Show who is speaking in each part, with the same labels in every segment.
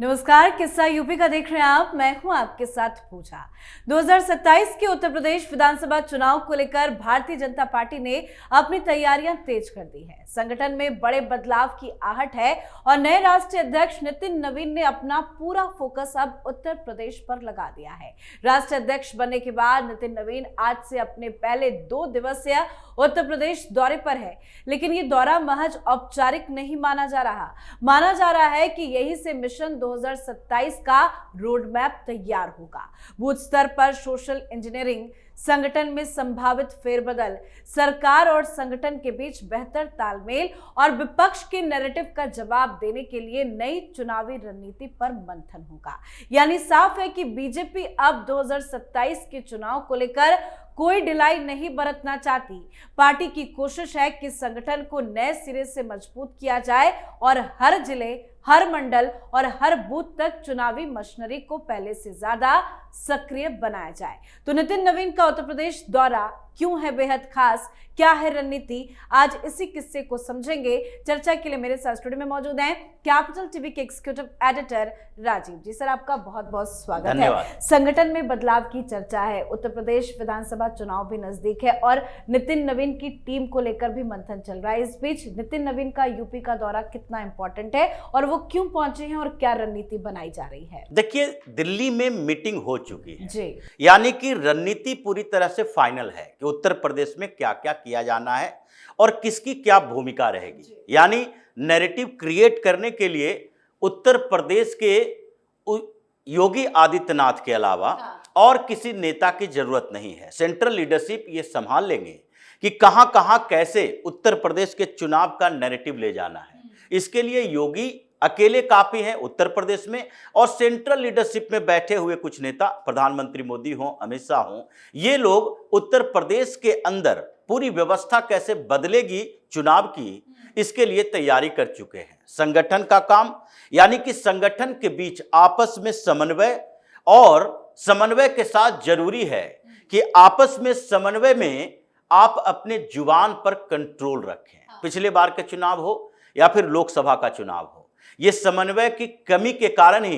Speaker 1: नमस्कार, किस्सा यूपी का देख रहे हैं आप। मैं हूं आपके साथ पूजा। 2027 के उत्तर प्रदेश विधानसभा चुनाव को लेकर भारतीय जनता पार्टी ने अपनी तैयारियां तेज कर दी है। संगठन में बड़े बदलाव की आहट है और नए राष्ट्रीय अध्यक्ष नितिन नवीन ने अपना पूरा फोकस अब उत्तर प्रदेश पर लगा दिया है। राष्ट्रीय अध्यक्ष बनने के बाद नितिन नवीन आज से अपने पहले 2 दिवसीय उत्तर प्रदेश दौरे पर है, लेकिन ये दौरा महज औपचारिक नहीं माना जा रहा है कि यही से मिशन 2027 का रोड मैप तैयार होगा। बूथ स्तर पर सोशल इंजीनियरिंग, संगठन में संभावित फेरबदल, सरकार और संगठन के बीच बेहतर तालमेल और विपक्ष के नैरेटिव का जवाब देने के लिए नई चुनावी रणनीति पर मंथन होगा। यानी साफ है कि बीजेपी अब 2027 के चुनाव को लेकर कोई ढिलाई नहीं बरतना चाहती। पार्टी की कोशिश है कि संगठन को नए सिरे से मजबूत किया जाए और हर जिले, हर मंडल और हर बूथ तक चुनावी मशीनरी को पहले से ज्यादा सक्रिय बनाया जाए। तो नितिन नवीन का उत्तर प्रदेश दौरा क्यों है बेहद खास, क्या है रणनीति, आज इसी किस्से को समझेंगे। चर्चा के लिए मेरे साथ स्टूडियो में मौजूद हैं कैपिटल टीवी के एग्जीक्यूटिव एडिटर राजीव जी। सर, आपका बहुत बहुत स्वागत है। संगठन में बदलाव की चर्चा है, उत्तर प्रदेश विधानसभा चुनाव भी नजदीक है और नितिन नवीन की टीम को लेकर भी मंथन चल रहा है। इस बीच नितिन नवीन का यूपी का दौरा कितना इंपॉर्टेंट है और वो क्यों पहुंचे हैं और क्या रणनीति बनाई जा रही है?
Speaker 2: देखिए, दिल्ली में मीटिंग हो चुकी है
Speaker 1: जी,
Speaker 2: यानी कि रणनीति पूरी तरह से फाइनल है कि उत्तर प्रदेश में क्या क्या किया जाना है और किसकी क्या भूमिका रहेगी। यानी नैरेटिव क्रिएट करने के लिए उत्तर प्रदेश के योगी आदित्यनाथ के अलावा और किसी नेता की जरूरत नहीं है। सेंट्रल लीडरशिप ये संभाल लेंगे कि कहां कहां कैसे उत्तर प्रदेश के चुनाव का नैरेटिव ले जाना है। इसके लिए योगी अकेले काफी हैं उत्तर प्रदेश में, और सेंट्रल लीडरशिप में बैठे हुए कुछ नेता, प्रधानमंत्री मोदी हों, अमित शाह हों, ये लोग उत्तर प्रदेश के अंदर पूरी व्यवस्था कैसे बदलेगी चुनाव की, इसके लिए तैयारी कर चुके हैं। संगठन का काम, यानी कि संगठन के बीच आपस में समन्वय, और समन्वय के साथ जरूरी है कि आपस में समन्वय में आप अपने जुबान पर कंट्रोल रखें। पिछले बार के चुनाव हो या फिर लोकसभा का चुनाव हो, ये समन्वय की कमी के कारण ही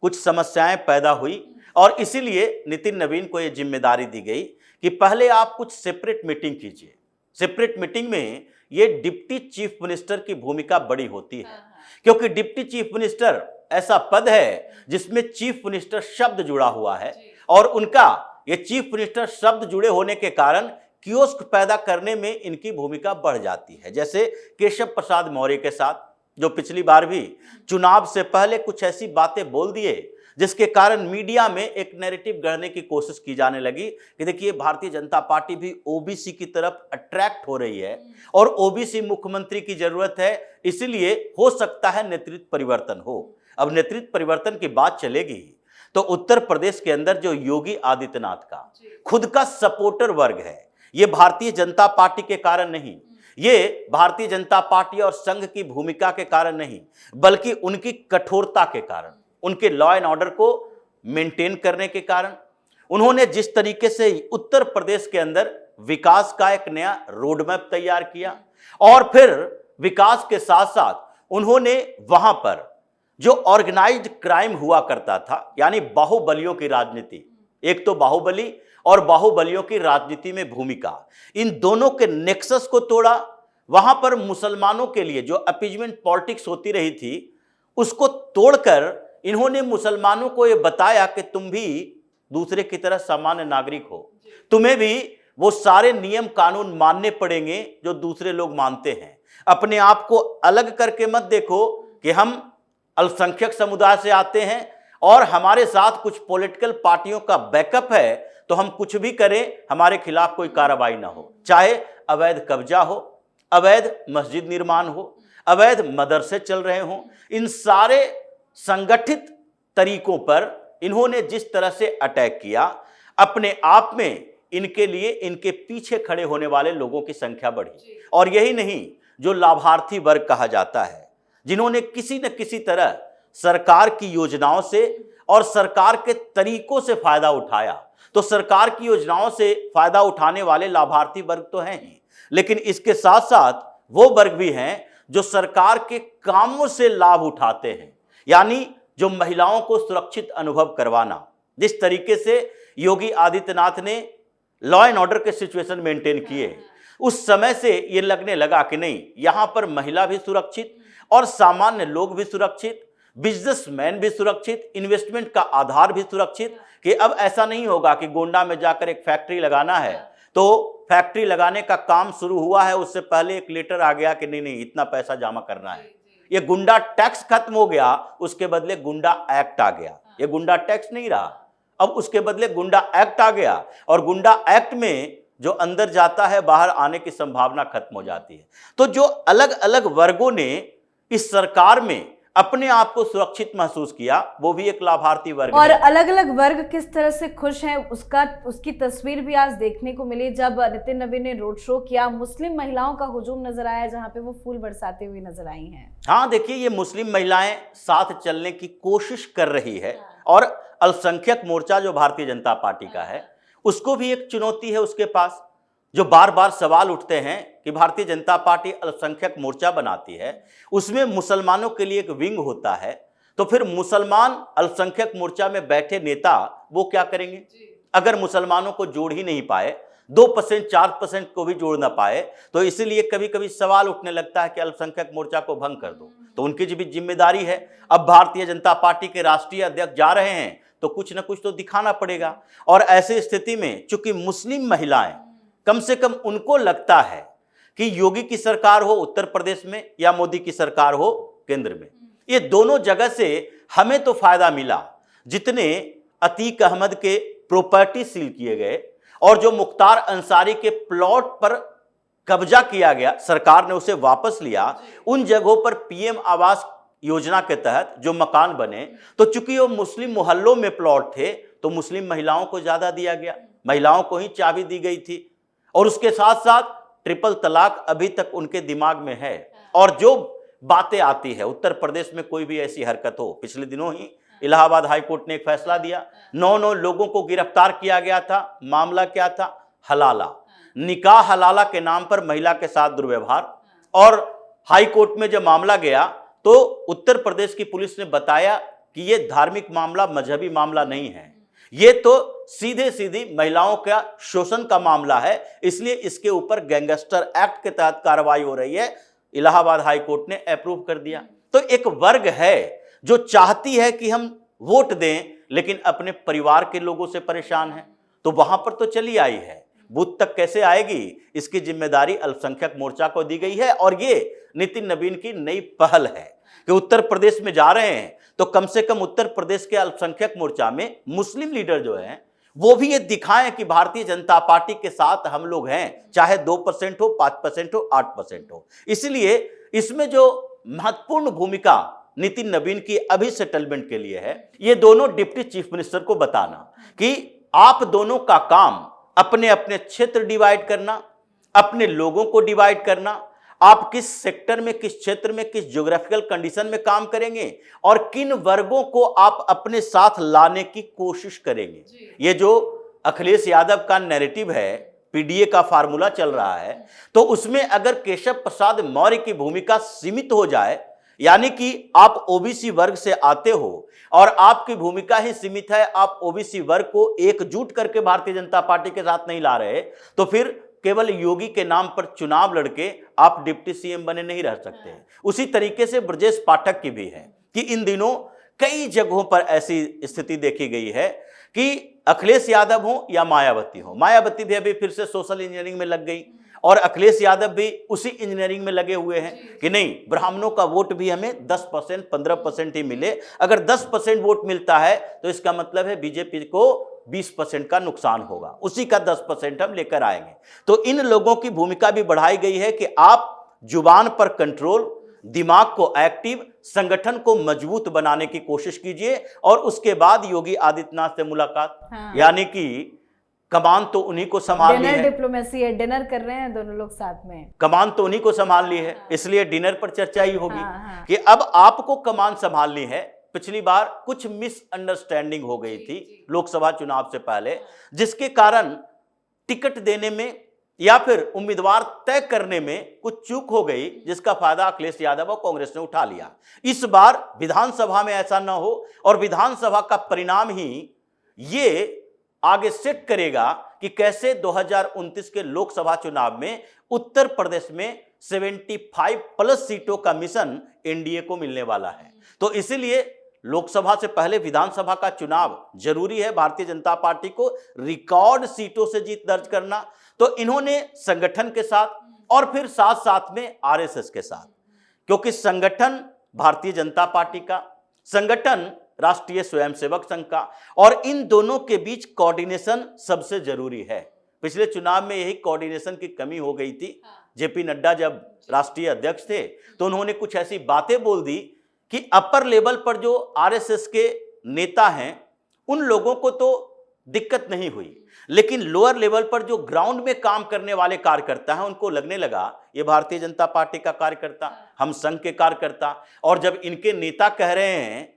Speaker 2: कुछ समस्याएं पैदा हुई और इसीलिए नितिन नवीन को यह जिम्मेदारी दी गई कि पहले आप कुछ सेपरेट मीटिंग कीजिए। सेपरेट मीटिंग में ये डिप्टी चीफ मिनिस्टर की भूमिका बड़ी होती है, क्योंकि डिप्टी चीफ मिनिस्टर ऐसा पद है जिसमें चीफ मिनिस्टर शब्द जुड़ा हुआ है और उनका ये चीफ मिनिस्टर शब्द जुड़े होने के कारण कियोस्क पैदा करने में इनकी भूमिका बढ़ जाती है। जैसे केशव प्रसाद मौर्य के साथ, जो पिछली बार भी चुनाव से पहले कुछ ऐसी बातें बोल दिए जिसके कारण मीडिया में एक नैरेटिव गढ़ने की कोशिश की जाने लगी कि देखिए भारतीय जनता पार्टी भी ओबीसी की तरफ अट्रैक्ट हो रही है और ओबीसी मुख्यमंत्री की जरूरत है, इसलिए हो सकता है नेतृत्व परिवर्तन हो। अब नेतृत्व परिवर्तन की बात चलेगी तो उत्तर प्रदेश के अंदर जो योगी आदित्यनाथ का खुद का सपोर्टर वर्ग है, ये भारतीय जनता पार्टी के कारण नहीं, ये भारतीय जनता पार्टी और संघ की भूमिका के कारण नहीं, बल्कि उनकी कठोरता के कारण, उनके लॉ एंड ऑर्डर को मेंटेन करने के कारण, उन्होंने जिस तरीके से उत्तर प्रदेश के अंदर विकास का एक नया रोड मैप तैयार किया और फिर विकास के साथ साथ उन्होंने वहां पर जो ऑर्गेनाइज्ड क्राइम हुआ करता था, यानी बाहुबलियों की राजनीति, एक तो बाहुबली और बाहुबलियों की राजनीति में भूमिका, इन दोनों के नेक्सस को तोड़ा। वहां पर मुसलमानों के लिए जो अपीजमेंट पॉलिटिक्स होती रही थी उसको तोड़कर इन्होंने मुसलमानों को यह बताया कि तुम भी दूसरे की तरह सामान्य नागरिक हो, तुम्हें भी वो सारे नियम कानून मानने पड़ेंगे जो दूसरे लोग मानते हैं। अपने आप को अलग करके मत देखो कि हम अल्पसंख्यक समुदाय से आते हैं और हमारे साथ कुछ पॉलिटिकल पार्टियों का बैकअप है, तो हम कुछ भी करें हमारे खिलाफ कोई कार्रवाई ना हो, चाहे अवैध कब्जा हो, अवैध मस्जिद निर्माण हो, अवैध मदरसे चल रहे हों। इन सारे संगठित तरीकों पर इन्होंने जिस तरह से अटैक किया, अपने आप में इनके लिए इनके पीछे खड़े होने वाले लोगों की संख्या बढ़ी। और यही नहीं, जो लाभार्थी वर्ग कहा जाता है, जिन्होंने किसी न किसी तरह सरकार की योजनाओं से और सरकार के तरीकों से फायदा उठाया, तो सरकार की योजनाओं से फायदा उठाने वाले लाभार्थी वर्ग तो हैं ही, लेकिन इसके साथ साथ वो वर्ग भी हैं जो सरकार के कामों से लाभ उठाते हैं। यानी जो महिलाओं को सुरक्षित अनुभव करवाना, जिस तरीके से योगी आदित्यनाथ ने लॉ एंड ऑर्डर के सिचुएशन मेंटेन किए, उस समय से ये लगने लगा कि नहीं, यहां पर महिला भी सुरक्षित और सामान्य लोग भी सुरक्षित, बिजनेसमैन भी सुरक्षित, इन्वेस्टमेंट का आधार भी सुरक्षित, कि अब ऐसा नहीं होगा कि गोंडा में जाकर एक फैक्ट्री लगाना है तो फैक्ट्री लगाने का काम शुरू हुआ है, उससे पहले एक लेटर आ गया कि नहीं नहीं इतना पैसा जमा करना है। ये गुंडा टैक्स खत्म हो गया, उसके बदले गुंडा एक्ट आ गया। ये गुंडा टैक्स नहीं रहा, अब उसके बदले गुंडा एक्ट आ गया, और गुंडा एक्ट में जो अंदर जाता है बाहर आने की संभावना खत्म हो जाती है। तो जो अलग अलग वर्गों ने इस सरकार में अपने आप को सुरक्षित महसूस किया, वो भी एक लाभार्थी वर्ग
Speaker 1: और अलग अलग वर्ग किस तरह से खुश हैं उसकी तस्वीर भी आज देखने को मिली जब नितिन नवीन ने रोड शो किया। मुस्लिम महिलाओं का हुजूम नजर आया जहां पे वो फूल बरसाते हुए नजर आई हैं।
Speaker 2: हाँ देखिए, ये मुस्लिम महिलाएं साथ चलने की कोशिश कर रही है, और अल्पसंख्यक मोर्चा जो भारतीय जनता पार्टी का है उसको भी एक चुनौती है उसके पास। जो बार बार सवाल उठते हैं कि भारतीय जनता पार्टी अल्पसंख्यक मोर्चा बनाती है, उसमें मुसलमानों के लिए एक विंग होता है, तो फिर मुसलमान अल्पसंख्यक मोर्चा में बैठे नेता वो क्या करेंगे? अगर मुसलमानों को जोड़ ही नहीं पाए, 2% 4% को भी जोड़ ना पाए, तो इसीलिए कभी कभी सवाल उठने लगता है कि अल्पसंख्यक मोर्चा को भंग कर दो। तो उनकी भी जिम्मेदारी है। अब भारतीय जनता पार्टी के राष्ट्रीय अध्यक्ष जा रहे हैं तो कुछ ना कुछ तो दिखाना पड़ेगा। और ऐसी स्थिति में चूंकि मुस्लिम महिलाएं, कम से कम उनको लगता है कि योगी की सरकार हो उत्तर प्रदेश में या मोदी की सरकार हो केंद्र में, ये दोनों जगह से हमें तो फायदा मिला। जितने अतीक अहमद के प्रॉपर्टी सील किए गए और जो मुख्तार अंसारी के प्लॉट पर कब्जा किया गया, सरकार ने उसे वापस लिया, उन जगहों पर पीएम आवास योजना के तहत जो मकान बने, तो चूंकि वो मुस्लिम मोहल्लों में प्लॉट थे तो मुस्लिम महिलाओं को ज्यादा दिया गया, महिलाओं को ही चाबी दी गई थी। और उसके साथ साथ ट्रिपल तलाक अभी तक उनके दिमाग में है। और जो बातें आती है उत्तर प्रदेश में कोई भी ऐसी हरकत हो, पिछले दिनों ही इलाहाबाद हाई कोर्ट ने एक फैसला दिया, 9 लोगों को गिरफ्तार किया गया था। मामला क्या था? हलाला, निकाह हलाला के नाम पर महिला के साथ दुर्व्यवहार। और हाई कोर्ट में जब मामला गया तो उत्तर प्रदेश की पुलिस ने बताया कि यह धार्मिक मामला, मजहबी मामला नहीं है, ये तो सीधे सीधी महिलाओं का शोषण का मामला है, इसलिए इसके ऊपर गैंगस्टर एक्ट के तहत कार्रवाई हो रही है। इलाहाबाद हाई कोर्ट ने अप्रूव कर दिया। तो एक वर्ग है जो चाहती है कि हम वोट दें लेकिन अपने परिवार के लोगों से परेशान है, तो वहां पर तो चली आई है, बूथ तक कैसे आएगी, इसकी जिम्मेदारी अल्पसंख्यक मोर्चा को दी गई है। और ये नितिन नवीन की नई पहल है कि उत्तर प्रदेश में जा रहे हैं तो कम से कम उत्तर प्रदेश के अल्पसंख्यक मोर्चा में मुस्लिम लीडर जो हैं वो भी ये दिखाएं कि भारतीय जनता पार्टी के साथ हम लोग हैं, चाहे 2% हो, 5% हो, 8% हो। इसलिए इसमें जो महत्वपूर्ण भूमिका नितिन नवीन की अभी सेटलमेंट के लिए है, ये दोनों डिप्टी चीफ मिनिस्टर को बताना कि आप दोनों का काम अपने अपने क्षेत्र डिवाइड करना, अपने लोगों को डिवाइड करना, आप किस सेक्टर में, किस क्षेत्र में, किस ज्योग्राफिकल कंडीशन में काम करेंगे और किन वर्गों को आप अपने साथ लाने की कोशिश करेंगे। ये जो अखिलेश यादव का नैरेटिव है, पीडीए का फार्मूला चल रहा है, तो उसमें अगर केशव प्रसाद मौर्य की भूमिका सीमित हो जाए, यानी कि आप ओबीसी वर्ग से आते हो और आपकी भूमिका ही सीमित है, आप ओबीसी वर्ग को एकजुट करके भारतीय जनता पार्टी के साथ नहीं ला रहे, तो फिर केवल योगी के नाम पर चुनाव लड़के आप डिप्टी सीएम बने नहीं रह सकते। उसी तरीके से ब्रजेश पाठक की भी है कि इन दिनों कई जगहों पर ऐसी स्थिति देखी गई है कि अखिलेश यादव हो या मायावती हो, मायावती भी अभी फिर से सोशल इंजीनियरिंग में लग गई और अखिलेश यादव भी उसी इंजीनियरिंग में लगे हुए हैं कि नहीं, ब्राह्मणों का वोट भी हमें 10% 15% ही मिले। अगर 10% वोट मिलता है तो इसका मतलब है बीजेपी को 20% का नुकसान होगा, उसी का 10% हम लेकर आएंगे। तो इन लोगों की भूमिका भी बढ़ाई गई है कि आप जुबान पर कंट्रोल, दिमाग को एक्टिव, संगठन को मजबूत बनाने की कोशिश कीजिए और उसके बाद योगी आदित्यनाथ से मुलाकात। यानी कि कमान तो उन्हीं को संभालनी है।
Speaker 1: डिप्लोमेसी है, डिनर कर रहे हैं दोनों लोग साथ में,
Speaker 2: कमान तो उन्हीं को संभालनी है, इसलिए डिनर पर चर्चा ही होगी कि अब आपको कमान संभालनी है। पिछली बार कुछ मिसअंडरस्टैंडिंग हो गई थी लोकसभा चुनाव से पहले, जिसके कारण टिकट देने में या फिर उम्मीदवार तय करने में कुछ चूक हो गई जिसका फायदा अखिलेश यादव और कांग्रेस ने उठा लिया। इस बार विधानसभा में ऐसा न हो और विधानसभा का परिणाम ही ये आगे सेट करेगा कि कैसे 2029 के लोकसभा चुनाव में उत्तर प्रदेश में 75 प्लस सीटों का मिशन एनडीए को मिलने वाला है। तो इसीलिए लोकसभा से पहले विधानसभा का चुनाव जरूरी है भारतीय जनता पार्टी को रिकॉर्ड सीटों से जीत दर्ज करना। तो इन्होंने संगठन के साथ और फिर साथ साथ में आरएसएस के साथ, क्योंकि संगठन भारतीय जनता पार्टी का, संगठन राष्ट्रीय स्वयंसेवक संघ का, और इन दोनों के बीच कोऑर्डिनेशन सबसे जरूरी है। पिछले चुनाव में यही कोऑर्डिनेशन की कमी हो गई थी। जेपी नड्डा जब राष्ट्रीय अध्यक्ष थे तो उन्होंने कुछ ऐसी बातें बोल दी कि अपर लेवल पर जो आरएसएस के नेता हैं उन लोगों को तो दिक्कत नहीं हुई, लेकिन लोअर लेवल पर जो ग्राउंड में काम करने वाले कार्यकर्ता हैं उनको लगने लगा ये भारतीय जनता पार्टी का कार्यकर्ता, हम संघ के कार्यकर्ता। और जब इनके नेता कह रहे हैं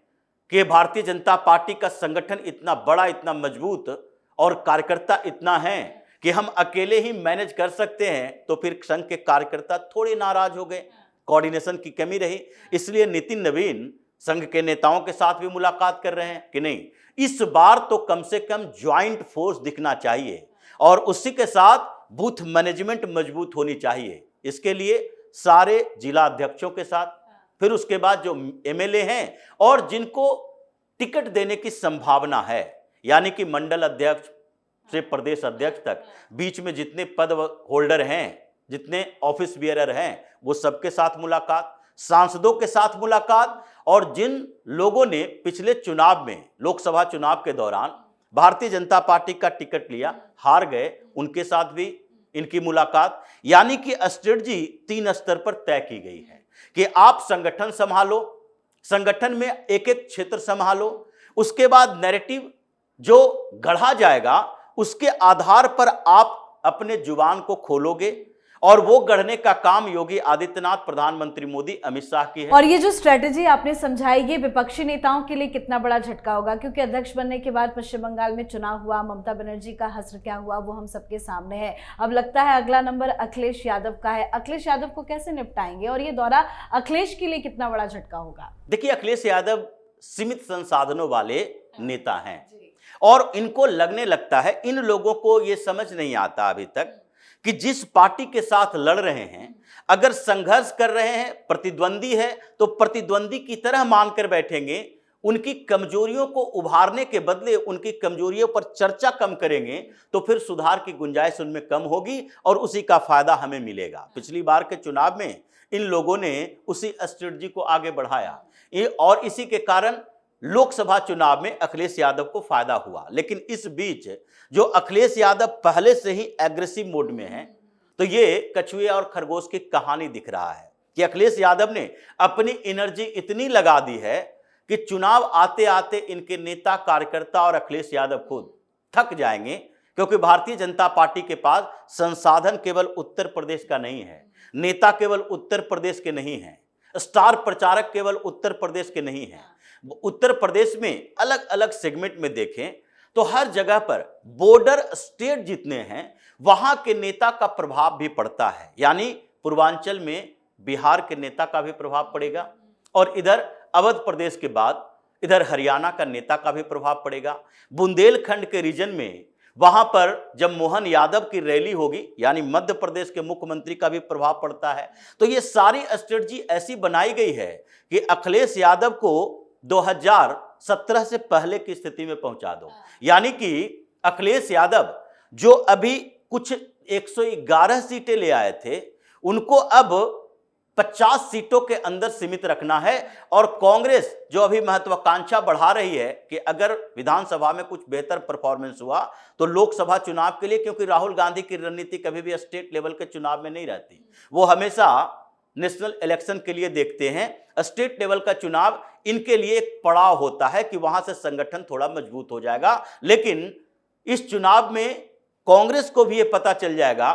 Speaker 2: कि भारतीय जनता पार्टी का संगठन इतना बड़ा, इतना मजबूत और कार्यकर्ता इतना है कि हम अकेले ही मैनेज कर सकते हैं, तो फिर संघ के कार्यकर्ता थोड़े नाराज हो गए, कोऑर्डिनेशन की कमी रही। इसलिए नितिन नवीन संघ के नेताओं के साथ भी मुलाकात कर रहे हैं कि नहीं, इस बार तो कम से कम ज्वाइंट फोर्स दिखना चाहिए और उसी के साथ बूथ मैनेजमेंट मजबूत होनी चाहिए। इसके लिए सारे जिला अध्यक्षों के साथ, फिर उसके बाद जो एमएलए हैं और जिनको टिकट देने की संभावना है, यानी कि मंडल अध्यक्ष से प्रदेश अध्यक्ष तक, बीच में जितने पद होल्डर हैं, जितने ऑफिस बियरर हैं, वो सबके साथ मुलाकात, सांसदों के साथ मुलाकात, और जिन लोगों ने पिछले चुनाव में, लोकसभा चुनाव के दौरान भारतीय जनता पार्टी का टिकट लिया, हार गए, उनके साथ भी इनकी मुलाकात। यानी कि स्ट्रेटजी 3 स्तर पर तय की गई है कि आप संगठन संभालो, संगठन में एक एक क्षेत्र संभालो, उसके बाद नैरेटिव जो गढ़ा जाएगा उसके आधार पर आप अपने जुबान को खोलोगे, और वो गढ़ने का काम योगी आदित्यनाथ, प्रधानमंत्री मोदी, अमित शाह की है।
Speaker 1: और ये जो स्ट्रेटेजी आपने समझाई, ये विपक्षी नेताओं के लिए कितना बड़ा झटका होगा, क्योंकि अध्यक्ष बनने के बाद पश्चिम बंगाल में चुनाव हुआ, ममता बनर्जी का हश्र क्या हुआ वो हम सबके सामने है। अब लगता है अगला नंबर अखिलेश यादव का है। अखिलेश यादव को कैसे निपटाएंगे और ये दौरा अखिलेश के लिए कितना बड़ा झटका होगा?
Speaker 2: देखिए, अखिलेश यादव सीमित संसाधनों वाले नेता हैं और इनको लगने लगता है, इन लोगों को ये समझ नहीं आता अभी तक कि जिस पार्टी के साथ लड़ रहे हैं, अगर संघर्ष कर रहे हैं, प्रतिद्वंदी है, तो प्रतिद्वंदी की तरह मानकर बैठेंगे, उनकी कमजोरियों को उभारने के बदले उनकी कमजोरियों पर चर्चा कम करेंगे, तो फिर सुधार की गुंजाइश उनमें कम होगी और उसी का फायदा हमें मिलेगा। पिछली बार के चुनाव में इन लोगों ने उसी स्ट्रेटजी को आगे बढ़ाया और इसी के कारण लोकसभा चुनाव में अखिलेश यादव को फायदा हुआ। लेकिन इस बीच जो अखिलेश यादव पहले से ही एग्रेसिव मोड में है, तो ये कछुए और खरगोश की कहानी दिख रहा है कि अखिलेश यादव ने अपनी एनर्जी इतनी लगा दी है कि चुनाव आते आते इनके नेता, कार्यकर्ता और अखिलेश यादव खुद थक जाएंगे, क्योंकि भारतीय जनता पार्टी के पास संसाधन केवल उत्तर प्रदेश का नहीं है, नेता केवल उत्तर प्रदेश के नहीं हैं, स्टार प्रचारक केवल उत्तर प्रदेश के नहीं हैं। उत्तर प्रदेश में अलग अलग सेगमेंट में देखें तो हर जगह पर बॉर्डर स्टेट जितने हैं वहां के नेता का प्रभाव भी पड़ता है। यानी पूर्वांचल में बिहार के नेता का भी प्रभाव पड़ेगा और इधर अवध प्रदेश के बाद इधर हरियाणा का नेता का भी प्रभाव पड़ेगा। बुंदेलखंड के रीजन में वहां पर जब मोहन यादव की रैली होगी, यानी मध्य प्रदेश के मुख्यमंत्री का भी प्रभाव पड़ता है। तो ये सारी स्ट्रेटजी ऐसी बनाई गई है कि अखिलेश यादव को 2017 से पहले की स्थिति में पहुंचा दो। यानी कि अखिलेश यादव जो अभी कुछ 111 सीटें ले आए थे, उनको अब 50 सीटों के अंदर सीमित रखना है। और कांग्रेस जो अभी महत्वाकांक्षा बढ़ा रही है कि अगर विधानसभा में कुछ बेहतर परफॉर्मेंस हुआ तो लोकसभा चुनाव के लिए, क्योंकि राहुल गांधी की रणनीति कभी भी स्टेट लेवल के चुनाव में नहीं रहती, वो हमेशा नेशनल इलेक्शन के लिए देखते हैं। स्टेट लेवल का चुनाव इनके लिए एक पड़ाव होता है कि वहां से संगठन थोड़ा मजबूत हो जाएगा। लेकिन इस चुनाव में कांग्रेस को भी ये पता चल जाएगा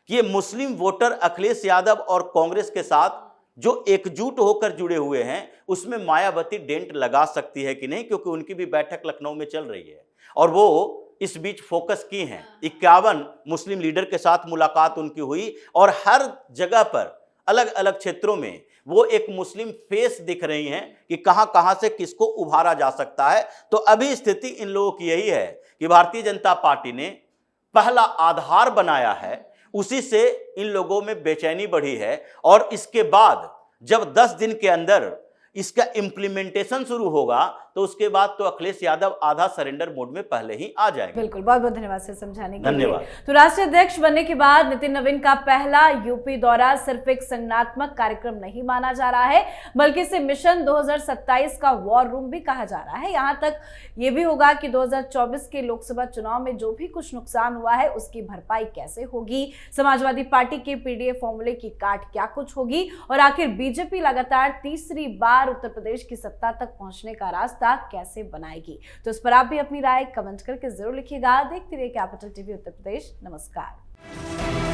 Speaker 2: कि ये मुस्लिम वोटर अखिलेश यादव और कांग्रेस के साथ जो एकजुट होकर जुड़े हुए हैं, उसमें मायावती डेंट लगा सकती है कि नहीं, क्योंकि उनकी भी बैठक लखनऊ में चल रही है और वो इस बीच फोकस की हैं। 51 मुस्लिम लीडर के साथ मुलाकात उनकी हुई और हर जगह पर अलग अलग क्षेत्रों में वो एक मुस्लिम फेस दिख रही हैं कि कहां कहां से किसको उभारा जा सकता है। तो अभी स्थिति इन लोगों की यही है कि भारतीय जनता पार्टी ने पहला आधार बनाया है, उसी से इन लोगों में बेचैनी बढ़ी है और इसके बाद जब 10 दिन के अंदर इसका इम्प्लीमेंटेशन शुरू होगा तो उसके बाद तो अखिलेश यादव आधा सरेंडर मोड में पहले ही आ जाएंगे।
Speaker 1: बिल्कुल, बहुत बहुत धन्यवाद सर समझाने के लिए।
Speaker 2: धन्यवाद।
Speaker 1: तो राष्ट्रीय अध्यक्ष बनने के बाद नितिन नवीन का पहला यूपी दौरा सिर्फ एक संगठनात्मक कार्यक्रम नहीं माना जा रहा है, बल्कि इसे मिशन 2027 का वॉर रूम भी कहा जा रहा है। यहाँ तक ये भी होगा कि 2024 के लोकसभा चुनाव में जो भी कुछ नुकसान हुआ है उसकी भरपाई कैसे होगी, समाजवादी पार्टी के पीडीए फॉर्मूले की काट क्या कुछ होगी और आखिर बीजेपी लगातार तीसरी बार उत्तर प्रदेश की सत्ता तक पहुंचने का रास्ता कैसे बनाएगी। तो इस पर आप भी अपनी राय कमेंट करके जरूर लिखिएगा। देखते रहिए कैपिटल टीवी उत्तर प्रदेश। नमस्कार।